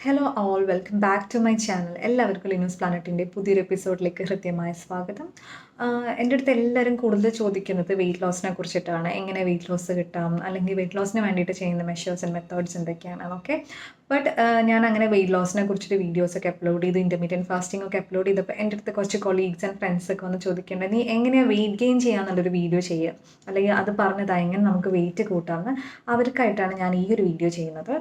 Hello all welcome back to my channel. എല്ലാവർക്കും ലിനൂസ് പ്ലാനറ്റിൻ്റെ പുതിയൊരു എപ്പിസോഡിലേക്ക് ഹൃദ്യമായ സ്വാഗതം. എൻ്റെ അടുത്ത് എല്ലാവരും കൂടുതൽ ചോദിക്കുന്നത് വെയിറ്റ് ലോസിനെ കുറിച്ചിട്ടാണ്. എങ്ങനെ വെയിറ്റ് ലോസ് കിട്ടാം, അല്ലെങ്കിൽ വെയിറ്റ് ലോസിന് വേണ്ടിയിട്ട് ചെയ്യുന്ന മെഷേഴ്സ് ആൻഡ് മെത്തേഡ്സ് എന്തൊക്കെയാണ് എന്നൊക്കെ. ബട്ട് ഞാൻ അങ്ങനെ വെയിറ്റ് ലോസിനെ കുറിച്ചിട്ട് വീഡിയോസൊക്കെ അപ്ലോഡ് ചെയ്ത് ഇൻ്റർമീഡിയറ്റ് ഫാസ്റ്റിംഗ് ഒക്കെ അപ്ലോഡ് ചെയ്തപ്പോൾ എൻ്റെ അടുത്ത് കുറച്ച് കൊളീഗ്സ് ആൻഡ് ഫ്രണ്ട്സൊക്കെ വന്ന് ചോദിക്കേണ്ടത്, നീ എങ്ങനെയാണ് വെയിറ്റ് ഗെയിൻ ചെയ്യാന്നുള്ളൊരു വീഡിയോ ചെയ്യുക, അല്ലെങ്കിൽ അത് പറഞ്ഞതാ എങ്ങനെ നമുക്ക് വെയിറ്റ് കൂട്ടാമെന്ന്. അവർക്കായിട്ടാണ് ഞാൻ ഈ ഒരു വീഡിയോ ചെയ്യുന്നത്.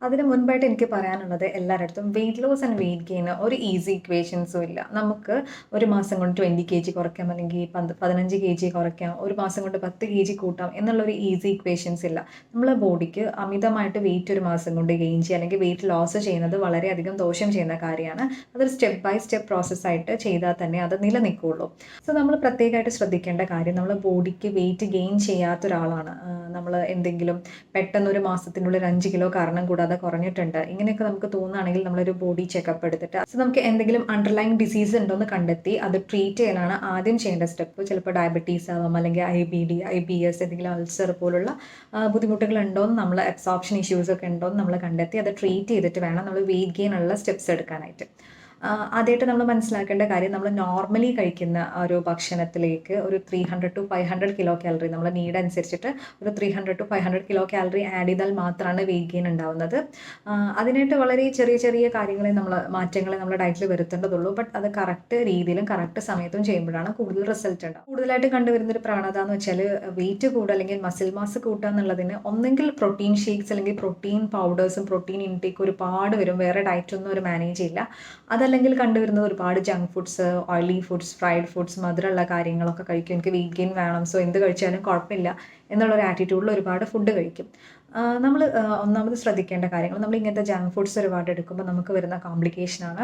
അതിന് മുൻപായിട്ട് എനിക്ക് പറയാനുള്ളത്, എല്ലാവരുടെ അടുത്തും weight loss and weight gain ഒരു ഈസി ഇക്വേഷൻസും ഇല്ല. നമുക്ക് ഒരു മാസം കൊണ്ട് 20 kg കുറയ്ക്കാം, അല്ലെങ്കിൽ 15 kg കുറയ്ക്കാം, ഒരു മാസം കൊണ്ട് 10 kg കൂട്ടാം എന്നുള്ളൊരു ഈസി ഇക്വേഷൻസ് ഇല്ല. നമ്മളെ ബോഡിക്ക് അമിതമായിട്ട് വെയിറ്റ് ഒരു മാസം കൊണ്ട് ഗെയിൻ ചെയ്യുക അല്ലെങ്കിൽ വെയിറ്റ് ലോസ് ചെയ്യുന്നത് വളരെയധികം ദോഷം ചെയ്യുന്ന കാര്യമാണ്. അതൊരു സ്റ്റെപ്പ് ബൈ സ്റ്റെപ്പ് പ്രോസസ്സായിട്ട് ചെയ്താൽ തന്നെ അത് നിലനിൽക്കുകയുള്ളൂ. സോ നമ്മൾ പ്രത്യേകമായിട്ട് ശ്രദ്ധിക്കേണ്ട കാര്യം, നമ്മൾ ബോഡിക്ക് വെയിറ്റ് ഗെയിൻ ചെയ്യാത്ത ഒരാളാണ്, നമ്മൾ എന്തെങ്കിലും പെട്ടെന്ന് ഒരു മാസത്തിനുള്ളിൽ 5 കിലോ കാരണം കൂടാതെ കുറഞ്ഞിട്ടുണ്ട്, ഇങ്ങനെയൊക്കെ നമുക്ക് തോന്നുകയാണെങ്കിൽ നമ്മളൊരു ബോഡി ചെക്കപ്പ് എടുത്തിട്ട് നമുക്ക് എന്തെങ്കിലും അണ്ടർലൈൻ ഡിസീസ് ഉണ്ടോയെന്ന് കണ്ടെത്തി അത് ട്രീറ്റ് ചെയ്യാനാണ് ആദ്യം ചെയ്യേണ്ട സ്റ്റെപ്പ്. ചിലപ്പോൾ ഡയബറ്റീസ് ആവാം, അല്ലെങ്കിൽ IBD, IBS, എന്തെങ്കിലും അൾസർ പോലുള്ള ബുദ്ധിമുട്ടുകൾ ഉണ്ടോയെന്ന്, നമ്മൾ അബ്സോർപ്ഷൻ ഇഷ്യൂസ് ഒക്കെ ഉണ്ടോയെന്ന് നമ്മൾ കണ്ടെത്തി അത് ട്രീറ്റ് ചെയ്തിട്ട് വേണം നമ്മൾ വെയിറ്റ് ഗെയിൻ ഉള്ള സ്റ്റെപ്സ് എടുക്കാനായിട്ട്. ആദ്യമായിട്ട് നമ്മൾ മനസ്സിലാക്കേണ്ട കാര്യം, നമ്മൾ നോർമലി കഴിക്കുന്ന ഒരു ഭക്ഷണത്തിലേക്ക് ഒരു 300 to 500 കിലോ കാലറി, നമ്മൾ നീഡ് അനുസരിച്ചിട്ട് ഒരു 300 to 500 കിലോ കാലറി ആഡ് ചെയ്താൽ മാത്രമാണ് വെയിറ്റ് ഗെയിൻ ഉണ്ടാവുന്നത്. അതിനായിട്ട് വളരെ ചെറിയ ചെറിയ മാറ്റങ്ങളെ നമ്മൾ ഡയറ്റിൽ വരുത്തേണ്ടതുള്ളൂ. ബട്ട് അത് കറക്റ്റ് രീതിയിലും കറക്റ്റ് സമയത്തും ചെയ്യുമ്പോഴാണ് കൂടുതൽ റിസൾട്ട് ഉണ്ടാവും. കൂടുതലായിട്ട് കണ്ടുവരുന്നൊരു പ്രവണത എന്ന് വെച്ചാൽ, വെയിറ്റ് കൂടുക അല്ലെങ്കിൽ മസിൽ മാസ് കൂട്ടുക എന്നുള്ളതിന് ഒന്നെങ്കിൽ പ്രോട്ടീൻ ഷേക്സ് അല്ലെങ്കിൽ പ്രോട്ടീൻ പൗഡേഴ്സും പ്രോട്ടീൻ ഇൻടേക്ക് ഒരുപാട് വരും, വേറെ ഡയറ്റൊന്നും ഒരു മാനേജ് ചെയ്യില്ല. അതല്ലെങ്കിൽ കണ്ടുവരുന്നത് ഒരുപാട് junk foods, oily foods, fried foods, മധുരമുള്ള കാര്യങ്ങളൊക്കെ കഴിക്കും. എനിക്ക് വെയിറ്റ് ഗെയിൻ വേണം, സോ എന്ത് കഴിച്ചാലും കുഴപ്പമില്ല എന്നുള്ളൊരു ആറ്റിറ്റ്യൂഡിൽ ഒരുപാട് ഫുഡ് കഴിക്കും. നമ്മൾ ഒന്നാമത് ശ്രദ്ധിക്കേണ്ട കാര്യങ്ങൾ, നമ്മൾ ഇങ്ങനത്തെ ജങ്ക് ഫുഡ്സ് ഒരുപാട് എടുക്കുമ്പോൾ നമുക്ക് വരുന്ന കോംപ്ലിക്കേഷനാണ്.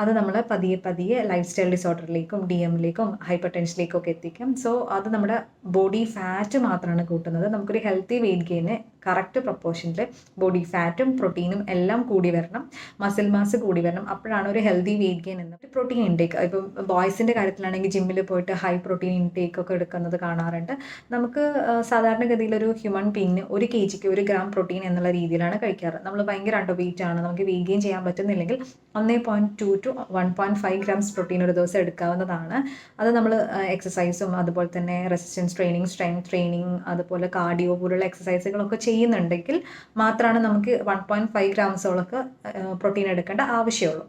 അത് നമ്മൾ പതിയെ പതിയെ ലൈഫ് സ്റ്റൈൽ ഡിസോർഡറിലേക്കും DMലേക്കും ഹൈപ്പർ ടെൻഷനിലേക്കും ഒക്കെ എത്തിക്കും. സോ അത് നമ്മുടെ ബോഡി ഫാറ്റ് മാത്രമാണ് കൂട്ടുന്നത്. നമുക്കൊരു ഹെൽത്തി വെയിറ്റ് ഗെയിന് കറക്റ്റ് പ്രൊപ്പോർഷനിൽ ബോഡി ഫാറ്റും പ്രോട്ടീനും എല്ലാം കൂടി വരണം, മസിൽ മാസ് കൂടി വരണം. അപ്പോഴാണ് ഒരു ഹെൽത്തി വെയിറ്റ് ഗെയിൻ എന്നത്. പ്രോട്ടീൻ ഇൻടേക്ക്, ഇപ്പം ബോയ്സിൻ്റെ കാര്യത്തിലാണെങ്കിൽ ജിമ്മിൽ പോയിട്ട് ഹൈ പ്രോട്ടീൻ ഇൻടേക്ക് ഒക്കെ എടുക്കുന്നത് കാണാറുണ്ട്. നമുക്ക് സാധാരണഗതിയിൽ ഒരു ഹ്യൂമൻ ബീങ്ങിന് 1 kgക്ക് 1 ഗ്രാം പ്രോട്ടീൻ എന്നുള്ള രീതിയിലാണ് കഴിക്കാറ്. നമ്മൾ ഭയങ്കര അണ്ടർ വെയിറ്റ് ആണ്, നമുക്ക് വെയിറ്റ് ഗെയിൻ ചെയ്യാൻ പറ്റുന്നില്ലെങ്കിൽ 1.2 to 1.5 ഗ്രാംസ് പ്രോട്ടീൻ ഒരു ദിവസം എടുക്കാവുന്നതാണ്. അത് നമ്മൾ എക്സസൈസും അതുപോലെ തന്നെ റെസിസ്റ്റൻസ് ട്രെയിനിങ്, സ്ട്രെങ്ത് ട്രെയിനിങ്, അതുപോലെ കാർഡിയോ പോലുള്ള എക്സസൈസുകളൊക്കെ ചെയ്യുന്നുണ്ടെങ്കിൽ മാത്രമാണ് നമുക്ക് 1.5 ഗ്രാംസോളൊക്കെ പ്രോട്ടീൻ എടുക്കേണ്ട ആവശ്യമുള്ളൂ.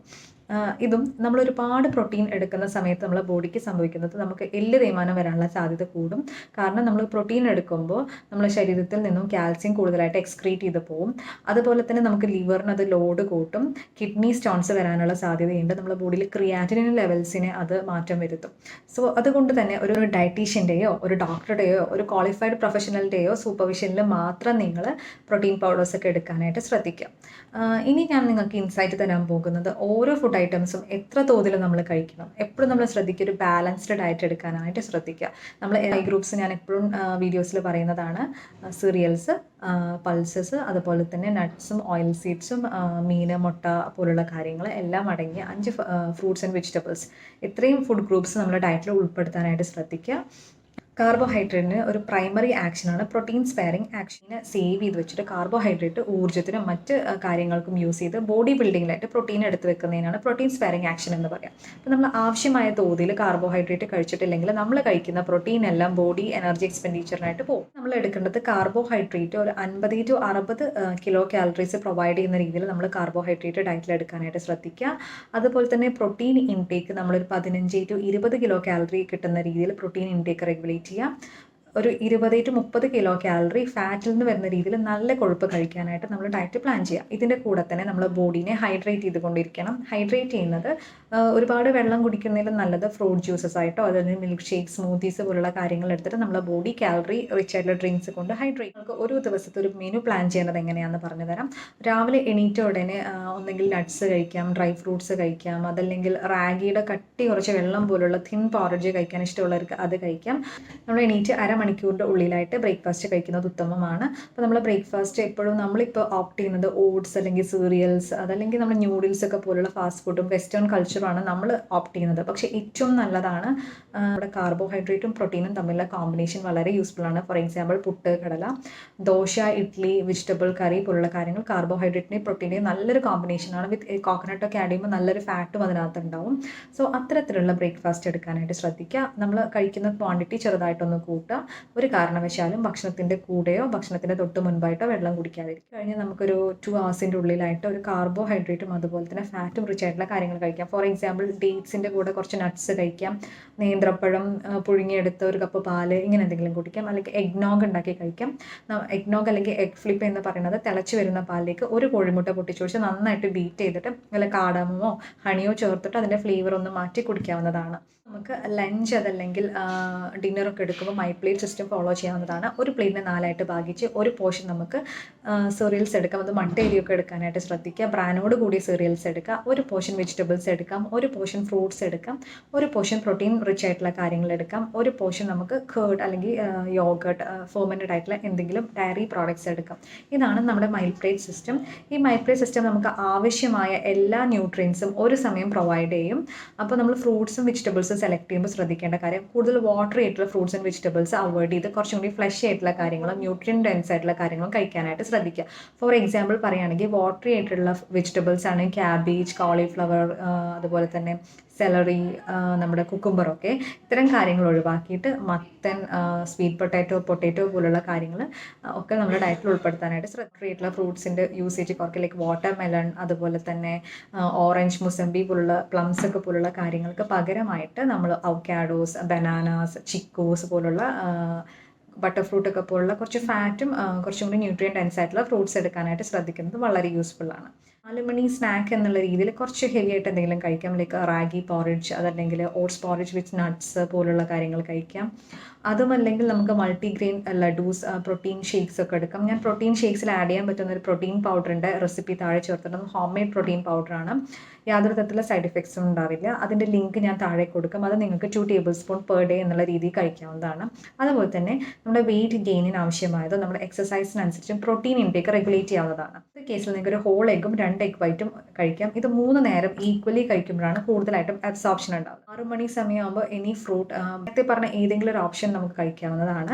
ഇതും നമ്മൾ ഒരുപാട് പ്രോട്ടീൻ എടുക്കുന്ന സമയത്ത് നമ്മളെ ബോഡിക്ക് സംഭവിക്കുന്നത്, നമുക്ക് എല്ല് തേയ്മാനം വരാനുള്ള സാധ്യത കൂടും. കാരണം നമ്മൾ പ്രോട്ടീൻ എടുക്കുമ്പോൾ നമ്മുടെ ശരീരത്തിൽ നിന്നും കാൽസ്യം കൂടുതലായിട്ട് എക്സ്ക്രീറ്റ് ചെയ്ത് പോകും. അതുപോലെ തന്നെ നമുക്ക് ലിവറിന് അത് ലോഡ് കൂട്ടും, കിഡ്നി സ്റ്റോൺസ് വരാനുള്ള സാധ്യതയുണ്ട്, നമ്മുടെ ബോഡിയിൽ ക്രിയാറ്റിനിൻ ലെവൽസിനെ അത് മാറ്റം വരുത്തും. സോ അതുകൊണ്ട് തന്നെ ഒരു ഡയറ്റീഷ്യൻ്റെയോ ഒരു ഡോക്ടറുടെയോ ഒരു ക്വാളിഫൈഡ് പ്രൊഫഷണലിൻ്റെയോ സൂപ്പർവിഷനിൽ മാത്രം നിങ്ങൾ പ്രോട്ടീൻ പൗഡേഴ്സൊക്കെ എടുക്കാനായിട്ട് ശ്രദ്ധിക്കുക. ഇനി ഞാൻ നിങ്ങൾക്ക് ഇൻസൈറ്റ് തരാൻ പോകുന്നത്, ഓരോ ഫുഡ് ഐറ്റംസും എത്ര തോതിൽ നമ്മൾ കഴിക്കണം. എപ്പോഴും നമ്മൾ ശ്രദ്ധിക്കുക, ഒരു ബാലൻസ്ഡ് ഡയറ്റ് എടുക്കാനായിട്ട് ശ്രദ്ധിക്കുക. നമ്മൾ ഗ്രൂപ്പ്സ് ഞാൻ എപ്പോഴും വീഡിയോസിൽ പറയുന്നതാണ്, സീരിയൽസ്, പൾസസ്, അതുപോലെ തന്നെ നട്ട്സും ഓയിൽ സീഡ്സും, മീൻ, മുട്ട പോലുള്ള കാര്യങ്ങൾ എല്ലാം അടങ്ങിയ 5 ഫ്രൂട്ട്സ് ആൻഡ് വെജിറ്റബിൾസ്, ഇത്രയും ഫുഡ് ഗ്രൂപ്പ്സ് നമ്മുടെ ഡയറ്റിൽ ഉൾപ്പെടുത്താനായിട്ട് ശ്രദ്ധിക്കുക. കാർബോഹൈഡ്രേറ്റിന് ഒരു പ്രൈമറി ആക്ഷനാണ് പ്രോട്ടീൻ സ്പെയറിംഗ് ആക്ഷനെ സേവ് ചെയ്ത് വെച്ചിട്ട് കാർബോഹൈഡ്രേറ്റ് ഊർജ്ജത്തിനും മറ്റ് കാര്യങ്ങൾക്കും യൂസ് ചെയ്ത് ബോഡി ബിൽഡിങ്ങിലായിട്ട് പ്രോട്ടീൻ എടുത്ത് വെക്കുന്നതിനാണ് പ്രോട്ടീൻ സ്പെയറിംഗ് ആക്ഷൻ എന്ന് പറയാം. അപ്പോൾ നമ്മൾ ആവശ്യമായ തോതിൽ കാർബോഹൈഡ്രേറ്റ് കഴിച്ചിട്ടില്ലെങ്കിൽ നമ്മൾ കഴിക്കുന്ന പ്രോട്ടീൻ എല്ലാം ബോഡി എനർജി എക്സ്പെൻഡിച്ചറിനായിട്ട് പോകും. നമ്മൾ എടുക്കേണ്ടത് കാർബോഹൈഡ്രേറ്റ് ഒരു 50 to 60 കിലോ കാലറീസ് പ്രൊവൈഡ് ചെയ്യുന്ന രീതിയിൽ നമ്മൾ കാർബോഹൈഡ്രേറ്റ് ഡയറ്റിൽ എടുക്കാനായിട്ട് ശ്രദ്ധിക്കുക. അതുപോലെ തന്നെ പ്രോട്ടീൻ ഇൻടേക്ക് നമ്മളൊരു 15 to 20 കിലോ കാലറി കിട്ടുന്ന രീതിയിൽ പ്രോട്ടീൻ ഇൻടേക്ക് റെഗുലേറ്റ് ചെയ്യാം. ഒരു 20 to 30 കിലോ കാലറി ഫാറ്റിൽ നിന്ന് വരുന്ന രീതിയിൽ നല്ല കൊഴുപ്പ് കഴിക്കാനായിട്ട് നമ്മൾ ഡയറ്റ് പ്ലാൻ ചെയ്യുക. ഇതിൻ്റെ കൂടെ തന്നെ നമ്മൾ ബോഡീനെ ഹൈഡ്രേറ്റ് ചെയ്തുകൊണ്ടിരിക്കണം. ഹൈഡ്രേറ്റ് ചെയ്യുന്നത് ഒരുപാട് വെള്ളം കുടിക്കുന്നതിലും നല്ലത് ഫ്രൂട്ട് ജ്യൂസസ് ആയിട്ടോ അല്ലെങ്കിൽ മിൽക്ക് ഷേക്ക്, സ്മൂത്തീസ് പോലുള്ള കാര്യങ്ങൾ എടുത്തിട്ട് നമ്മളെ ബോഡി കാലറി റിച്ച് ആയിട്ടുള്ള ഡ്രിങ്ക്സ് കൊണ്ട് ഹൈഡ്രേറ്റ്. നമുക്ക് ഒരു ദിവസത്തെ ഒരു മെനു പ്ലാൻ ചെയ്യുന്നത് എങ്ങനെയാണെന്ന് പറഞ്ഞു തരാം. രാവിലെ എണീറ്റ ഉടനെ ഒന്നെങ്കിൽ നട്ട്സ് കഴിക്കാം, ഡ്രൈ ഫ്രൂട്ട്സ് കഴിക്കാം, അതല്ലെങ്കിൽ റാഗിയുടെ കട്ടി കുറച്ച് വെള്ളം പോലുള്ള തിൻ പോറേജ് കഴിക്കാൻ ഇഷ്ടമുള്ളവർക്ക് അത് കഴിക്കാം. നമ്മൾ എണീറ്റ് അരമണിക്കൂറിൻ്റെ ഉള്ളിലായിട്ട് ബ്രേക്ക്ഫാസ്റ്റ് കഴിക്കുന്നത് ഉത്തമമാണ്. അപ്പോൾ നമ്മൾ ബ്രേക്ക്ഫാസ്റ്റ് എപ്പോഴും നമ്മളിപ്പോൾ ഓപ്റ്റ് ചെയ്യുന്നത് ഓട്സ് അല്ലെങ്കിൽ സീരിയൽസ്, അതല്ലെങ്കിൽ നമ്മൾ ന്യൂഡിൽസ് ഒക്കെ പോലുള്ള ഫാസ്റ്റ് ഫുഡും വെസ്റ്റേൺ കൾച്ചറും മിക്സ്ചറാണ് നമ്മൾ ഓപ്റ്റ് ചെയ്യുന്നത്. പക്ഷേ ഏറ്റവും നല്ലതാണ് നമ്മുടെ കാർബോഹൈഡ്രേറ്റും പ്രോട്ടീനും തമ്മിലുള്ള കോമ്പിനേഷൻ വളരെ യൂസ്ഫുൾ ആണ്. ഫോർ എക്സാമ്പിൾ പുട്ട്, കടല, ദോശ, ഇഡ്ഡലി, വെജിറ്റബിൾ കറി പോലുള്ള കാര്യങ്ങൾ കാർബോഹൈഡ്രേറ്റിൻ്റെയും പ്രോട്ടീൻ്റെയും നല്ലൊരു കോമ്പിനേഷനാണ്. വിത്ത് കോക്കനട്ടൊക്കെ ആഡ് ചെയ്യുമ്പോൾ നല്ലൊരു ഫാറ്റും അതിനകത്തുണ്ടാവും. സോ അത്തരത്തിലുള്ള ബ്രേക്ക്ഫാസ്റ്റ് എടുക്കാനായിട്ട് ശ്രദ്ധിക്കുക. നമ്മൾ കഴിക്കുന്ന ക്വാണ്ടിറ്റി ചെറുതായിട്ടൊന്ന് കൂട്ടുക. ഒരു കാരണവശാലും ഭക്ഷണത്തിൻ്റെ കൂടെയോ ഭക്ഷണത്തിൻ്റെ തൊട്ട് മുൻപായിട്ടോ വെള്ളം കുടിക്കാതിരിക്കും. കഴിഞ്ഞ് നമുക്കൊരു 2 hours ഉള്ളിലായിട്ട് ഒരു കാർബോഹൈഡ്രേറ്റും അതുപോലെ തന്നെ ഫാറ്റും റിച്ച് ആയിട്ടുള്ള കാര്യങ്ങൾ കഴിക്കാം. ഫോർ എക്സാമ്പിൾ ഡേറ്റ്സിൻ്റെ കൂടെ കുറച്ച് നട്ട്സ് കഴിക്കാം, നേന്ത്രപ്പഴം പുഴുങ്ങിയെടുത്ത ഒരു കപ്പ് പാല്, ഇങ്ങനെ എന്തെങ്കിലും കുടിക്കാം. അല്ലെങ്കിൽ എഗ്നോഗ് ഉണ്ടാക്കി കഴിക്കാം. എഗ്നോഗ് അല്ലെങ്കിൽ എഗ് ഫ്ലിപ്പ് എന്ന് പറയുന്നത് തിളച്ച് വരുന്ന പാലിലേക്ക് ഒരു കോഴിമുട്ട പൊട്ടിച്ചൊഴിച്ച് നന്നായിട്ട് ബീറ്റ് ചെയ്തിട്ട് വല്ല കാടമോ ഹണിയോ ചേർത്തിട്ട് അതിൻ്റെ ഫ്ലേവർ ഒന്ന് മാറ്റി കുടിക്കാവുന്നതാണ്. നമുക്ക് ലഞ്ച് അതല്ലെങ്കിൽ ഡിന്നറൊക്കെ എടുക്കുമ്പോൾ മൈ പ്ലേറ്റ് സിസ്റ്റം ഫോളോ ചെയ്യാവുന്നതാണ്. ഒരു പ്ലേറ്റിനെ 4ആയിട്ട് ഭാഗിച്ച് ഒരു പോർഷൻ നമുക്ക് സെറിയൽസ് എടുക്കാം. അത് മട്ടയരിയൊക്കെ എടുക്കാനായിട്ട് ശ്രദ്ധിക്കുക. ബ്രാനോട് കൂടിയ സെറിയൽസ് എടുക്കുക. ഒരു പോർഷൻ വെജിറ്റബിൾസ് എടുക്കാം, ഒരു പോർഷൻ ഫ്രൂട്ട്സ് എടുക്കാം, ഒരു പോർഷൻ പ്രോട്ടീൻ റിച്ച് ആയിട്ടുള്ള കാര്യങ്ങൾ എടുക്കാം, ഒരു പോർഷൻ നമുക്ക് കേർഡ് അല്ലെങ്കിൽ യോഗർട്ട്, ഫെർമെൻറ്റഡ് ആയിട്ടുള്ള എന്തെങ്കിലും ഡയറി പ്രോഡക്ട്സ് എടുക്കാം. ഇതാണ് നമ്മുടെ മൈൽ പ്ലേറ്റ് സിസ്റ്റം. ഈ മൈൽ പ്ലേറ്റ് സിസ്റ്റം നമുക്ക് ആവശ്യമായ എല്ലാ ന്യൂട്രിയൻസും ഒരു സമയം പ്രൊവൈഡ് ചെയ്യും. അപ്പോൾ നമ്മൾ ഫ്രൂട്ട്സും വെജിറ്റബിൾസും സെലക്ട് ചെയ്യുമ്പോൾ ശ്രദ്ധിക്കേണ്ട കാര്യം, കൂടുതൽ വാട്ടറി ആയിട്ടുള്ള ഫ്രൂട്ട്സ് ആൻഡ് വെജിറ്റബിൾസ് അവോയ്ഡ് ചെയ്ത് കുറച്ചും കൂടി ഫ്ലഷ് ആയിട്ടുള്ള കാര്യങ്ങളും ന്യൂട്രിയൻ ഡെൻസ് ആയിട്ടുള്ള കാര്യങ്ങളും കഴിക്കാനായിട്ട് ശ്രദ്ധിക്കുക. ഫോർ എക്സാമ്പിൾ പറയുകയാണെങ്കിൽ വാട്ടറി ആയിട്ടുള്ള വെജിറ്റബിൾസ് ആണ് ക്യാബേജ്, കോളിഫ്ലവർ, അതുപോലെ തന്നെ സെലറി, നമ്മുടെ കുക്കുംബറൊക്കെ. ഇത്തരം കാര്യങ്ങൾ ഒഴിവാക്കിയിട്ട് മത്തൻ, സ്വീറ്റ് പൊട്ടാറ്റോ പോലുള്ള കാര്യങ്ങൾ ഒക്കെ നമ്മുടെ ഡയറ്റിൽ ഉൾപ്പെടുത്താനായിട്ട് ശ്രദ്ധിക്കുക. ഫ്രൂട്ട്സിൻ്റെ യൂസേജ് കുറയ്ക്കുക. ലൈക്ക് വാട്ടർ മെലൺ, അതുപോലെ തന്നെ ഓറഞ്ച്, മുസംബി പോലുള്ള പ്ലംസ് ഒക്കെ പോലുള്ള കാര്യങ്ങൾക്ക് പകരമായിട്ട് നമ്മൾ അവക്കാഡോസ്, ബനാനാസ്, ചിക്കോസ് പോലുള്ള ബട്ടർ ഫ്രൂട്ട് ഒക്കെ പോലുള്ള കുറച്ച് ഫാറ്റും കുറച്ചും കൂടി ന്യൂട്രിയൻ ഡെൻസ് ആയിട്ടുള്ള ഫ്രൂട്ട്സ് എടുക്കാനായിട്ട് ശ്രദ്ധിക്കുന്നത് വളരെ യൂസ്ഫുൾ ആണ്. 4 മണി സ്നാക്ക് എന്നുള്ള രീതിയിൽ കുറച്ച് ഹെവി ആയിട്ട് എന്തെങ്കിലും കഴിക്കാം. ലൈക്ക് റാഗി പോറിഡ്ജ്, അതല്ലെങ്കിൽ ഓട്സ് പോറിഡ്ജ് വിത്ത് നട്ട്സ് പോലുള്ള കാര്യങ്ങൾ കഴിക്കാം. അതുമല്ലെങ്കിൽ നമുക്ക് മൾട്ടിഗ്രെയിൻ ലഡൂസ്, പ്രോട്ടീൻ ഷേക്സ് ഒക്കെ എടുക്കാം. ഞാൻ പ്രോട്ടീൻ ഷേക്സിൽ ആഡ് ചെയ്യാൻ പറ്റുന്ന ഒരു പ്രോട്ടീൻ പൗഡറിൻ്റെ റെസിപ്പി താഴെ ചേർത്തിട്ടുണ്ട്. ഹോം മെയ്ഡ് പ്രോട്ടീൻ പൗഡറാണ്. യാതൊരു തരത്തിലുള്ള സൈഡ് എഫക്ട്സും ഉണ്ടാവില്ല. അതിൻ്റെ ലിങ്ക് ഞാൻ താഴെ കൊടുക്കും. അത് നിങ്ങൾക്ക് 2 tablespoon പെർ ഡേ എന്നുള്ള രീതിയിൽ കഴിക്കാവുന്നതാണ്. അതുപോലെ തന്നെ നമ്മുടെ വെയിറ്റ് ഗെയിനിന് ആവശ്യമായത് നമ്മുടെ എക്സസൈസിനനുസരിച്ചും പ്രോട്ടീൻ ഇൻടേക്ക് റെഗുലേറ്റ് ചെയ്യാവുന്നതാണ്. ഈ കേസിൽ നിങ്ങൾക്ക് ഒരു ഹോൾ എഗ്ഗും 2 egg വൈറ്റും കഴിക്കാം. ഇത് 3 നേരം ഈക്വലി കഴിക്കുമ്പോഴാണ് കൂടുതലായിട്ടും അബ്സോർപ്ഷൻ ഉണ്ടാവുന്നത്. 6 മണി സമയമാകുമ്പോൾ എനി ഫ്രൂട്ട്, നേരത്തെ പറഞ്ഞ ഏതെങ്കിലും ഒരു ഓപ്ഷൻ നമുക്ക് കഴിക്കാവുന്നതാണ്.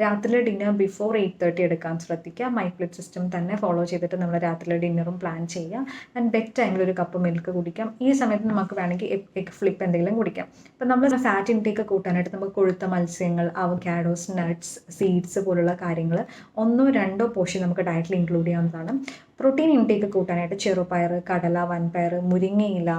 രാത്രിയിലെ ഡിന്നർ ബിഫോർ 8:30 എടുക്കാൻ ശ്രദ്ധിക്കുക. മൈ പ്ലേറ്റ് സിസ്റ്റം തന്നെ ഫോളോ ചെയ്തിട്ട് നമ്മൾ രാത്രിയിലെ ഡിന്നറും പ്ലാൻ ചെയ്യുക. ആൻഡ് ബെഡ് ടൈമിൽ ഒരു കപ്പ് മിൽക്ക് കുടിക്കാം. ഈ സമയത്ത് നമുക്ക് വേണമെങ്കിൽ എഗ് ഫ്ലിപ്പ് എന്തെങ്കിലും കുടിക്കാം. ഇപ്പം നമ്മൾ ഫാറ്റ് ഇൻടേക്ക് കൂട്ടാനായിട്ട് നമുക്ക് കൊഴുത്ത മത്സ്യങ്ങൾ, അവക്കാഡോസ്, നട്ട്സ്, സീഡ്സ് പോലുള്ള കാര്യങ്ങൾ 1-2 പോർഷൻ നമുക്ക് ഡയറ്റിൽ ഇൻക്ലൂഡ് ചെയ്യാവുന്നതാണ്. പ്രോട്ടീൻ ഇൻടേക്ക് കൂട്ടാനായിട്ട് ചെറുപയർ, കടല, വൻപയർ, മുരിങ്ങയില,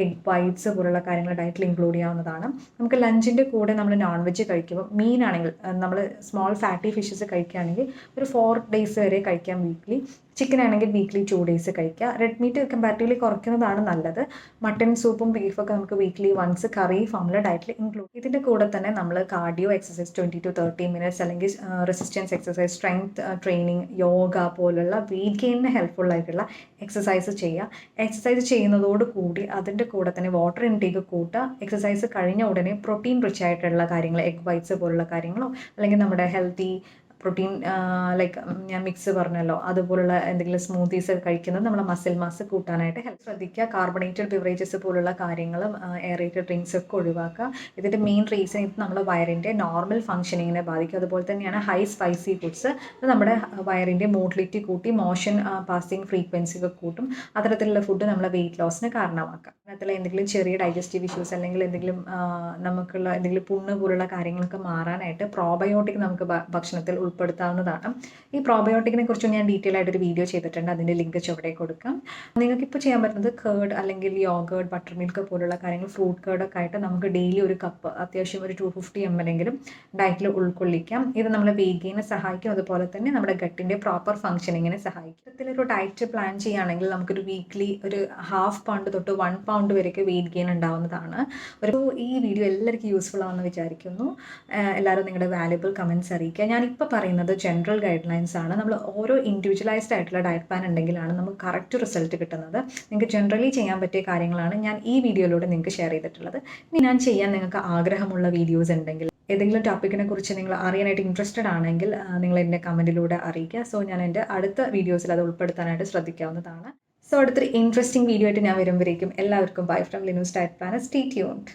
എഗ് വൈറ്റ്സ് പോലുള്ള കാര്യങ്ങൾ ഡയറ്റിൽ ഇൻക്ലൂഡ് ചെയ്യാവുന്നതാണ്. നമുക്ക് ലഞ്ചിൻ്റെ കൂടെ നമ്മൾ നോൺ വെജ് കഴിക്കുമ്പോൾ, മീനാണെങ്കിൽ നമ്മൾ സ്മോൾ ഫാറ്റി ഫിഷസ് കഴിക്കുകയാണെങ്കിൽ ഒരു 4 days വരെ കഴിക്കാം വീക്ക്ലി. ചിക്കൻ ആണെങ്കിൽ വീക്ക്ലി 2 days കഴിക്കുക. റെഡ് മീറ്റ് കമ്പാരിറ്റീവ്ലി കുറയ്ക്കുന്നതാണ് നല്ലത്. മട്ടൺ, സൂപ്പും ബീഫൊക്കെ നമുക്ക് വീക്ക്ലി വൺസ് കറി ഫോമിൽ ഡയറ്റിൽ ഇൻക്ലൂഡ്. ഇതിൻ്റെ കൂടെ തന്നെ നമ്മൾ കാർഡിയോ എക്സസൈസ് 20 to 30 minutes അല്ലെങ്കിൽ resistance exercise, strength training, yoga പോലുള്ള വെയിറ്റ് ഗെയിനിന് ഹെൽപ്ഫുൾ ആയിട്ടുള്ള എക്സസൈസ് ചെയ്യുക. എക്സസൈസ് ചെയ്യുന്നതോടുകൂടി അതിൻ്റെ കൂടെ തന്നെ വാട്ടർ ഇൻടേക്ക് കൂട്ടുക. എക്സസൈസ് കഴിഞ്ഞ ഉടനെ പ്രോട്ടീൻ റിച്ച് ആയിട്ടുള്ള കാര്യങ്ങൾ, എഗ് വൈറ്റ്സ് പോലുള്ള കാര്യങ്ങളോ അല്ലെങ്കിൽ നമ്മുടെ ഹെൽത്തി പ്രോട്ടീൻ ലൈക്ക് ഞാൻ മിക്സ് പറഞ്ഞല്ലോ അതുപോലുള്ള എന്തെങ്കിലും സ്മൂത്തീസ് കഴിക്കുന്നത് നമ്മളെ മസിൽ മാസ് കൂട്ടാനായിട്ട് ഹെൽപ്പ്. ശ്രദ്ധിക്കുക, കാർബണേറ്റഡ് ബിവറേജസ് പോലുള്ള കാര്യങ്ങളും എയറേറ്റഡ് ഡ്രിങ്ക്സ് ഒക്കെ ഒഴിവാക്കുക. ഇതിൻ്റെ മെയിൻ റീസൺ ഇത് നമ്മുടെ വയറിൻ്റെ നോർമൽ ഫംഗ്ഷനിങ്ങിനെ ബാധിക്കും. അതുപോലെ തന്നെയാണ് ഹൈ സ്പൈസി ഫുഡ്സ്. ഇത് നമ്മുടെ വയറിൻ്റെ മോട്ടിലിറ്റി കൂട്ടി മോഷൻ പാസിങ് ഫ്രീക്വൻസി ഒക്കെ കൂട്ടും. അത്തരത്തിലുള്ള ഫുഡ് നമ്മളെ വെയിറ്റ് ലോസിന് കാരണമാക്കാം. അതിൽ എന്തെങ്കിലും ചെറിയ ഡൈജസ്റ്റീവ് ഇഷ്യൂസ് അല്ലെങ്കിൽ എന്തെങ്കിലും നമുക്കുള്ള എന്തെങ്കിലും പുണ്ണ് പോലുള്ള കാര്യങ്ങളൊക്കെ മാറാനായിട്ട് പ്രോബയോട്ടിക് നമുക്ക് ഭക്ഷണത്തിൽ ഉൾപ്പെടുത്താവുന്നതാണ്. ഈ പ്രോബയോട്ടിക്കിനെ കുറിച്ച് ഞാൻ ഡീറ്റെയിൽ ആയിട്ടൊരു വീഡിയോ ചെയ്തിട്ടുണ്ട്. അതിൻ്റെ ലിങ്ക് ചുവടെ കൊടുക്കാം. നിങ്ങൾക്കിപ്പോൾ ചെയ്യാൻ പറ്റുന്നത് കേർഡ് അല്ലെങ്കിൽ യോഗേർഡ്, ബട്ടർ മിൽക്ക് പോലുള്ള കാര്യങ്ങൾ, ഫ്രൂട്ട് കേർഡൊക്കെ ആയിട്ട് നമുക്ക് ഡെയിലി ഒരു കപ്പ്, അത്യാവശ്യം ഒരു 250 ml എങ്കിലും ഡയറ്റിൽ ഉൾക്കൊള്ളിക്കാം. ഇത് നമ്മളെ വെയിറ്റ് ഗെയിനെ സഹായിക്കും. അതുപോലെ തന്നെ നമ്മുടെ ഗട്ടിൻ്റെ പ്രോപ്പർ ഫംഗ്ഷനിങ്ങിനെ സഹായിക്കും. ഇത്തരത്തിലൊരു ഡയറ്റ് പ്ലാൻ ചെയ്യുകയാണെങ്കിൽ നമുക്കൊരു വീക്ക്ലി ഒരു 1/2 pound തൊട്ട് 1 pound വരെയൊക്കെ വെയിറ്റ് ഗെയിൻ ഉണ്ടാവുന്നതാണ്. ഈ വീഡിയോ എല്ലാവർക്കും യൂസ്ഫുൾ ആണെന്ന് വിചാരിക്കുന്നു. എല്ലാവരും നിങ്ങളുടെ വാല്യുബിൾ കമൻറ്റ്സ് അറിയിക്കുക. ഞാനിപ്പോൾ പറയുന്നത് ജനറൽ ഗൈഡ് ലൈൻസ് ആണ്. നമ്മൾ ഓരോ ഇൻഡിവിജ്വലൈസ്ഡ് ആയിട്ടുള്ള ഡയറ്റ് പ്ലാൻ ഉണ്ടെങ്കിലാണ് നമുക്ക് കറക്റ്റ് റിസൾട്ട് കിട്ടുന്നത്. നിങ്ങൾക്ക് ജനറലി ചെയ്യാൻ പറ്റിയ കാര്യങ്ങളാണ് ഞാൻ ഈ വീഡിയോയിലൂടെ നിങ്ങൾക്ക് ഷെയർ ചെയ്തിട്ടുള്ളത്. ഇനി ഞാൻ ചെയ്യാൻ നിങ്ങൾക്ക് ആഗ്രഹമുള്ള വീഡിയോസ് ഉണ്ടെങ്കിൽ, ഏതെങ്കിലും ടോപ്പിക്കിനെ കുറിച്ച് നിങ്ങൾ അറിയാനായിട്ട് ഇൻട്രസ്റ്റഡ് ആണെങ്കിൽ നിങ്ങൾ എൻ്റെ കമൻറ്റിലൂടെ അറിയിക്കുക. സോ ഞാൻ എൻ്റെ അടുത്ത വീഡിയോസിൽ അത് ഉൾപ്പെടുത്താനായിട്ട് ശ്രദ്ധിക്കാവുന്നതാണ്. സോ അടുത്തൊരു ഇൻട്രസ്റ്റിംഗ് വീഡിയോ ആയിട്ട് ഞാൻ വരുമ്പോഴേക്കും എല്ലാവർക്കും bye from Linu's diet planner. Stay tuned.